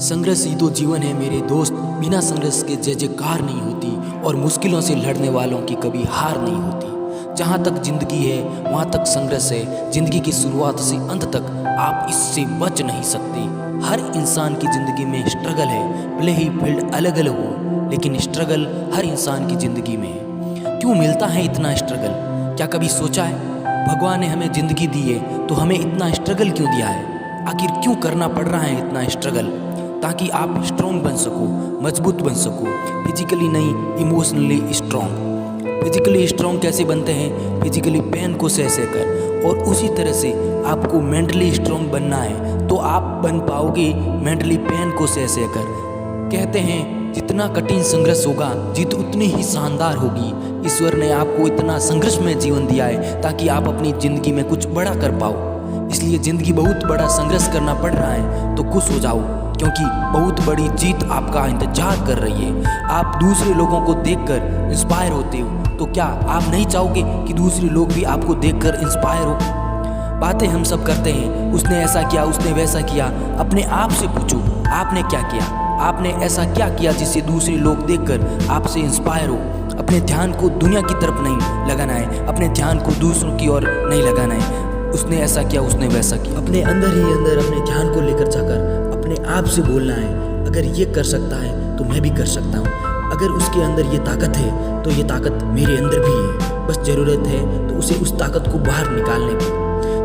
संघर्ष ही तो जीवन है मेरे दोस्त, बिना संघर्ष के जय जयकार नहीं होती और मुश्किलों से लड़ने वालों की कभी हार नहीं होती। जहाँ तक जिंदगी है वहाँ तक संघर्ष है। जिंदगी की शुरुआत से अंत तक आप इससे बच नहीं सकते। हर इंसान की ज़िंदगी में स्ट्रगल है, भले ही फील्ड अलग अलग हो, लेकिन स्ट्रगल हर इंसान की ज़िंदगी में है। क्यों मिलता है इतना स्ट्रगल? क्या कभी सोचा है भगवान ने हमें ज़िंदगी दी है तो हमें इतना स्ट्रगल क्यों दिया है? आखिर क्यों करना पड़ रहा है इतना स्ट्रगल? ताकि आप स्ट्रॉन्ग बन सको, मजबूत बन सको, फिजिकली नहीं इमोशनली स्ट्रॉन्ग। फिजिकली स्ट्रॉन्ग कैसे बनते हैं? फिजिकली पेन को सह कर, और उसी तरह से आपको मेंटली स्ट्रॉन्ग बनना है तो आप बन पाओगे मेंटली पेन को सह कर। कहते हैं जितना कठिन संघर्ष होगा जीत उतनी ही शानदार होगी। ईश्वर ने आपको इतना संघर्ष में जीवन दिया है ताकि आप अपनी ज़िंदगी में कुछ बड़ा कर पाओ। इसलिए ज़िंदगी बहुत बड़ा संघर्ष करना पड़ रहा है तो खुश हो जाओ, क्योंकि बहुत बड़ी जीत आपका इंतजार कर रही है। आप दूसरे लोगों को देखकर इंस्पायर होते हो, तो क्या आप नहीं चाहोगे कि दूसरे लोग भी आपको देखकर इंस्पायर हो? बातें हम सब करते हैं, उसने ऐसा किया, उसने वैसा किया। अपने आप से पूछो, आपने क्या किया? आपने ऐसा क्या किया जिससे दूसरे लोग देखकर आपसे इंस्पायर हो? अपने ध्यान को दुनिया की तरफ नहीं लगाना है, अपने ध्यान को दूसरों की ओर नहीं लगाना है। उसने ऐसा किया, उसने वैसा किया। अपने अंदर ही अंदर अपने ध्यान को लेकर जाकर अपने आप से बोलना है, अगर ये कर सकता है तो मैं भी कर सकता हूँ। अगर उसके अंदर ये ताकत है तो ये ताकत मेरे अंदर भी है। बस ज़रूरत है तो उसे उस ताकत को बाहर निकालने की।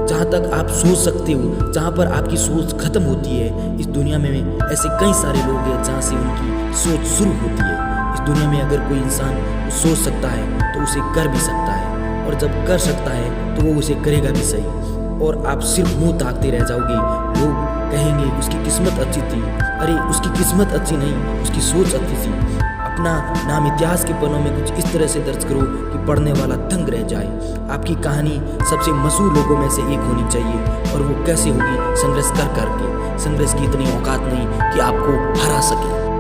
जहाँ तक आप सोच सकते हो, जहाँ पर आपकी सोच खत्म होती है, इस दुनिया में ऐसे कई सारे लोग हैं जहाँ से उनकी सोच शुरू होती है। इस दुनिया में अगर कोई इंसान सोच सकता है तो उसे कर भी सकता है, और जब कर सकता है तो वो उसे करेगा भी सही। और आप सिर्फ मुंह ताकते रह जाओगे। लोग कहेंगे उसकी किस्मत अच्छी थी। अरे उसकी किस्मत अच्छी नहीं, उसकी सोच अच्छी थी। अपना नाम इतिहास के पन्नों में कुछ इस तरह से दर्ज करो कि पढ़ने वाला दंग रह जाए। आपकी कहानी सबसे मशहूर लोगों में से एक होनी चाहिए, और वो कैसे होगी? संघर्ष कर करके। संघर्ष की इतनी औकात नहीं कि आपको हरा सके।